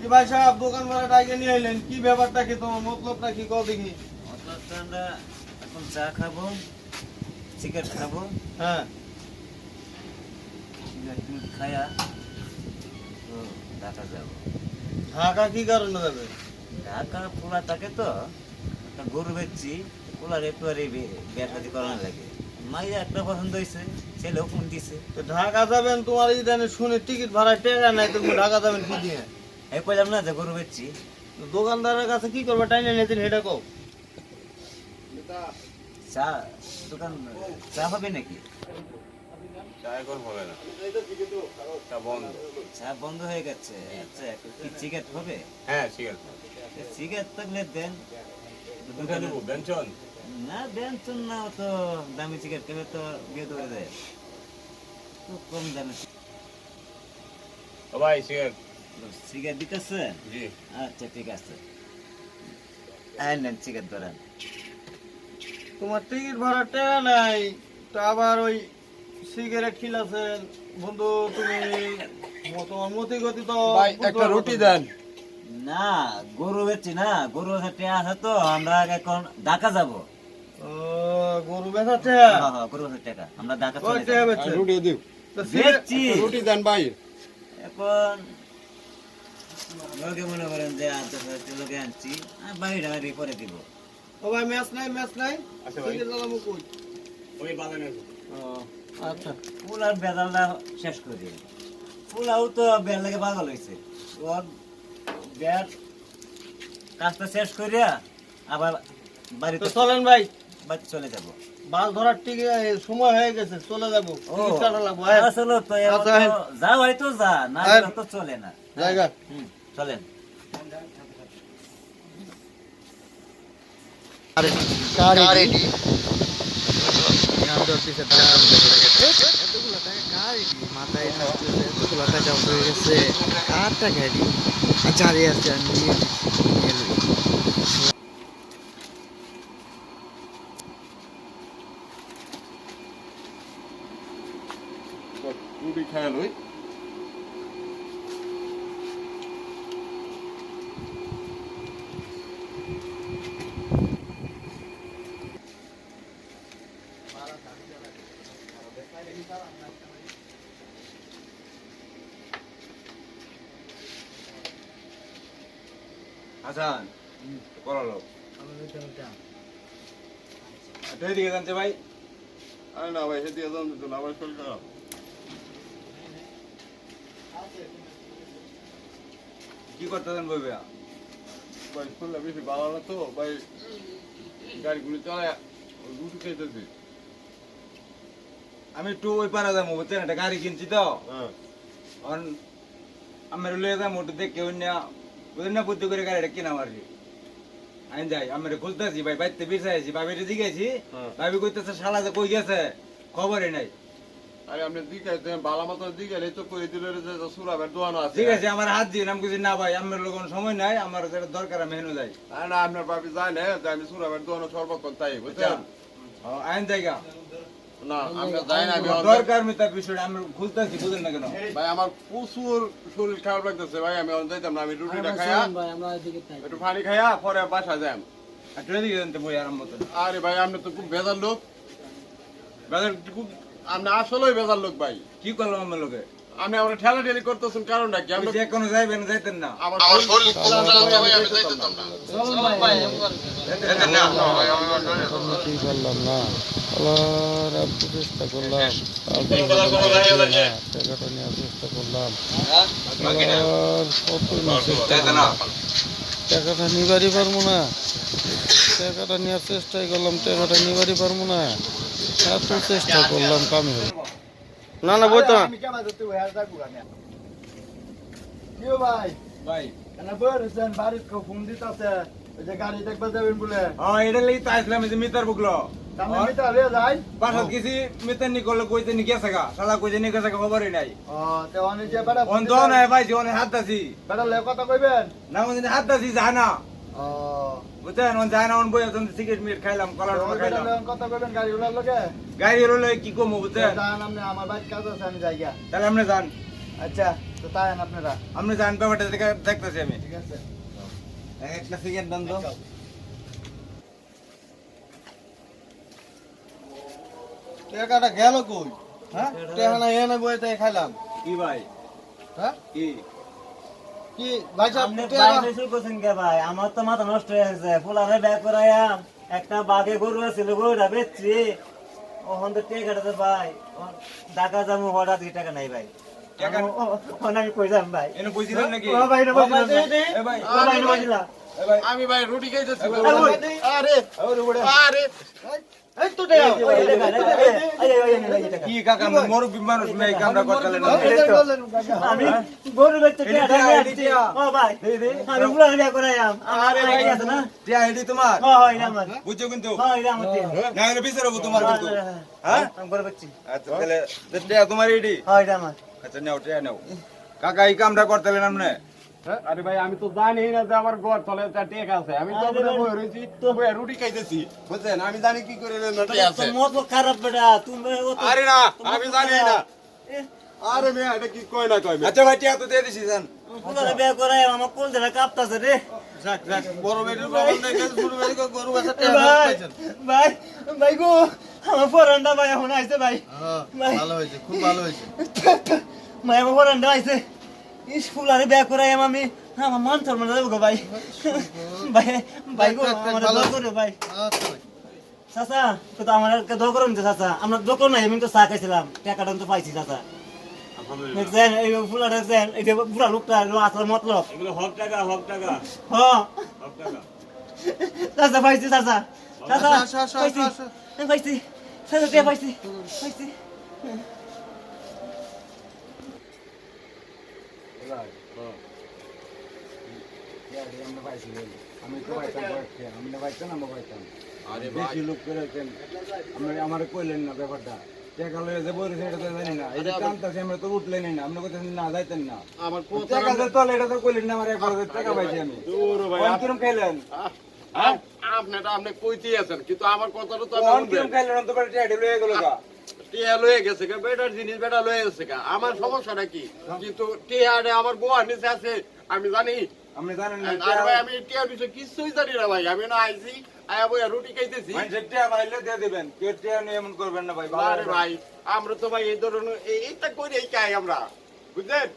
কি ভাই সাহেব দোকান ভাড়া টাইকে নিয়ে এলেন, কি ব্যাপারটা কি, তোমার মতলবটা কি কও দেখি। মতলবটা আমরা এখন চা খাবো, সিগারেট খাবো, হ্যাঁ সিগারেট খায়া তো ঢাকা যাবো। ঢাকা কি কারণে যাবে? ঢাকা পোলা থাকে তো, একটা গরু বেচছি, পোলার একটু আর বিয়ে শাদি করানো লাগে। মাইয়া একটা পছন্দ হয়েছে, ছেলেও ফোন দিছে। তো ঢাকা যাবেন, তোমার এই জানে শুনে টিকিট ভাড়া টাকা নাই, তুমি ঢাকা যাবেন কি দিয়ে? এই কইলাম না যে গরু বেচছি। তো দোকানদারের কাছে কি করবে, টাইনে নিয়েছেন সেটা কও। চা দোকান চা হবে নাকি? চা এখন হবে না, চা বন্ধ। চা বন্ধ হয়ে গেছে। আচ্ছা কি সিগারেট হবে? হ্যাঁ ঠিক আছে। সিগারেট থাকলে দেন। কোনটা নেবো, বেঞ্চন? না বেনছেন না, তো দামি সিগারেট খেলে তো বিয়ে ধরে যায়। তো কম দামে ও ভাই সিগারেট। সিগারেট দিতেছে? জি। আচ্ছা ঠিক আছে, আইন নেন সিগারেট ধরেন। তোমার টিকিট ভাড়া টাকা নাই, তো আবার ওই সিগারেট খিলাছেন বন্ধু তুমি। তোমার মতি গতি তো ভাই একটা রুটি দেন। না গরু বেচছি না, গরু হাটে আছে তো, আমরা এখন ঢাকা যাবো। ও, গরু বেচাচ্ছে? হ্যাঁ হ্যাঁ, গরু হাটের টাকা আমরা ঢাকা চলে কয় টাকা যাবো। বেচছে? রুটি দিও। তো সিগারেট- বেচছি রুটি দেন ভাই। এখন লোকে মনে করেন যে লোকে আনছি, বাইরে বাইরে করে দিব। ও ভাই ম্যাচ নাই, ম্যাচ নাই। আচ্ছা ভাই। সিগারেট জ্বালাবো কই? ওই বাগানে। ও, আচ্ছা। পোলার বেদালটা শেষ করে দিই। পোলাও তো বের লাগে পাগল হয়েছে। ওর বের কাজটা শেষ করিয়া আবার বাড়িতে তো চলেন ভাই, বাড়ি চলে যাব। মাছ ধরার টিকিট সময় হয়ে গেছে, চলে যাবো। ও টিকিট কাটা লাগবো, আয়। আসলে তো এবার আচ্ছা, তো যা হয়তো যা, না আয়। গেলে তো চলে না। জায়গা। হুম, চলেন। রুটি খায় লই। হাসান করালো তুই দিকে জানছে ভাই। আরে না ভাই সেদিকে জানতে তো না, আমার শরীর খারাপ। কি করতেছেন বই ভাইয়া? ভাই শরীরটা বেশি ভালো না তো ভাই, গাড়িগুলি চালায় রুটি খাইতেছি। আমি একটু ওই পারা যাবো বুঝছেন, একটা গাড়ি কিনছি তো, হ্যাঁ আমি লয়ে যাবো একটু দেখে অন্য বুঝলেন না, বুদ্ধি করে গাড়িটা কিনাম আর কি। আমি যাই, আমি খুঁজতেছি ভাই, বাড়িতে বিছাইছি, ভাবিটা জিজ্ঞাসি, হ্যাঁ। ভাবি কইতেছে শালা যে কই গেছে খবরই নাই। আরে আপনি দিকে বালা মতো দিকে তো করে দিলে যে সুরাবের দোয়ানো আছে। ঠিক আছে আমার হাত দিন, আমি কিছু না ভাই, আমার লোক দরকার নাই, আমার যেটা দরকার আমি হেন যাই। আরে না আপনার বাপি যায় না যে আমি সুরাবের দোয়ানো সর্বক্ষণ তাই বুঝছেন। আইন জায়গা না আমরা যাই না, আমি দরকার মিতার বিষয়টা আমি খুঁজতেছি, বুঝেন না কেন? ভাই আমার প্রচুর শরীর খারাপ লাগতেছে ভাই, আমি অন যাইতাম না, আমি রুটিটা খাইয়া একটু পানি খাইয়া পরে বাসা যাই। একটু এদিকে জানতে বই আরাম মতন। আরে ভাই আপনি তো খুব বেজার লোক, বাজার খুব আপনি আসলেই বেজার লোক ভাই। কি করলাম আমার লোকে? আপনি আমরা ঠেলা ঠেলি করতেছেন কারণটা কি? আমরা যে কোনো যাইবেন যাইতেন না। আমার শরীর ক্লান্ত ভাই, আমি যাইতাম না। যাইতেন না। কি করলাম না, আবার একটু চেষ্টা করলাম, তারপরে টাকাটা নেওয়ার চেষ্টা করলাম, আবার কতই না চেষ্টা করলাম, টাকাটা নিবারই পারবো না, টাকাটা নেওয়ার চেষ্টাই করলাম, টাকাটা নিবারই পারবো না, এত চেষ্টা করলাম কামে হলো না। না না বইতো না। কি ভাই ভাই এনা বইরেছেন, বাড়ির কেউ ফোন দিতেছে, ওই যে গাড়ি দেখতে যাবেন বলে। এটা লাগি তো আসলাম, এই যে মিটার বুকলো তাহলে মিটা হয়ে যায়। বাসাত গেছি, মিটার নি করলো কইতে নি গেছে গা, শালা কইতে নি গেছে গা, খবরই নাই। ও তে অনে যে বেটা অন তো নাই ভাই, জীবনে হাত দাসি বেটা লে কথা কইবেন। না, মানে হাত দাসি যায় না, ও বুঝছেন? অন যায় না, অন বই এখন সিগারেট মিট খাইলাম, কলার ওই বেটা খাইলাম, লে কথা কইবেন গাড়ি উলার লগে। গাড়ি হলো কি কমো, বুঝছেন? জান আপনি আমার বাইক কাজ আছে, আমি যাইগা। তাহলে আপনি যান। আচ্ছা তো তাই আপনারা আপনি জান ব্যাপারটা দেখতেছি আমি ঠিক আছে একটা সিগারেট দেন তো টাকাটা গেল কই হ্যাঁ টাকা না এনে বইতে খাইলাম কি ভাই হ্যাঁ কি কি ভাই সাহেব আপনি টাকা বাইরে শুরু করছেন কে ভাই? আমার তো মাথা নষ্ট হয়ে গেছে। ফুলারে ব্যাগ করাইয়া একটা বাঘে গরু আছিল, গরুটা বেচছি। ওখান তো টেকাটাতে ভাই ঢাকা যাবো, হঠাৎ টাকা নাই ভাই। টাকা আমি কই যাম ভাই? এনে বুঝিলেন নাকি ও ভাই, এটা বলছিলাম ভাই। এ ভাই ও ভাই, এটা বলছিলাম। এ ভাই আমি ভাই রুটি খাইতেছি আরে আরে এই তো টাকা এই টাকা, এই টাকা। কি কাকা আমরা মুরব্বি মানুষ নাই কামরা করতেলেন না আমি গরু বেচতে এটা টাকা দিয়া, নিয়ে এটা আসছি। ও ভাই, আমি ফুলারে ব্যাগ করাইয়াম। আমার আইডি আছে না? টিয়া এডি তোমার হয়, এটা আমার। বুঝছো কিন্তু হয়, এটা আমার টিয়া। না এর বিচার হবো তোমার কিন্তু হ্যাঁ আমি গরু বেচছি। আচ্ছা তাহলে টিয়া তোমার এডি হয়, এটা আমার। আচ্ছা নাও টিয়া নাও কাকা এই কামটা করতেলেন আপনি আরে ভাই আমি তো জানি না যে আমার ঘর তলে টেক আছে আমি তো আরে ভাই, বই রইছি বই রুটি খাইতেছি বুঝছেন আমি জানি কি করে টেক আছে তোর মত খারাপ বেটা, তুমি আরে না আমি জানি না আরে মেয়ে এটা কি কয় না কয় আচ্ছা ভাই টিয়া তো দিয়ে দিছি জান ফুলারে ব্যাগ করাইয়াম, আমার কোল ধরে কাঁপতাছে রে। যাক যাক বড় বেটির বাবা দেখে ছোট বেটিকে গরু বেচা টাকা ভাই, পাইছেন ভাই, ভাই গো, আমার ফরানটা ভাই এখন আইছে ভাই। হ্যাঁ ভালো হয়েছে খুব ভালো হয়েছে ভাই আমার ফরানটা আইছে। ইস ফুলারে ব্যাগ করাইয়াম আমি, আমার মান সম্মান দেবো গো ভাই। ভাই, ভাই গো, আমার দোয়া করো ভাই। আচ্ছা ভাই। চাচা, তো আমার দোয়া করুন তো চাচা। আমরা দোকান নাই, আমি তো চা খাইছিলাম, টাকাটা তো পাইছি চাচা। দেখছেন, এই ফুলা দেখছেন, এই যে বুড়া লোকটা আসলে মতলব। এগুলো হক টাকা হ্যাঁ, চাচা পাইছি চাচা। চাচা আসো, আসো, পাইছি, আসো। আমি পাইছি। চাচা টিয়া পাইছি, পাইছি। আমি তো পাইতাম আমি না পাইতাম আমরা পাইতাম আরে বেশি লোক করেছেন আমার কইলেন না ব্যাপারটা টাকা লয়ে যে বলেছেন এটা তো জানি না এটা জানতাছি আমরা তো উঠলেনই না আপনি কোথায় না যাইতেন না আমার টাকা যে তলে এটা তো কইলেন না আমার 1000 টাকা পাইছি আমি দূর ভাই কোন কিরম খাইলেন আপনি কইতে আছেন কিন্তু আমার কথাটা তো কোন কিরম খাইলেন তো বাড়ি টাকা লয়ে গেল গা টিয়া লয়ে গেছে গা বেটার জিনিস বেটা লয়ে গেছে গা আমার সমস্যাটা কি কিন্তু টিয়ারে আমার গোয়ার নিচে আছে আমি জানি আপনি জানেন না আর ভাই আমি টিয়ার বিষয়ে কিছুই জানি না ভাই আমি না আইছি আয়া বইয়া রুটি খাইতেছি মানুষের টাকা পাইলে দিয়ে দিবেন কেউ টাকা নিয়ে এমন করবেন না ভাই ভালো আরে ভাই আমরা তো ভাই এই ধরনের এইটা করি এই খাই আমরা বুঝলেন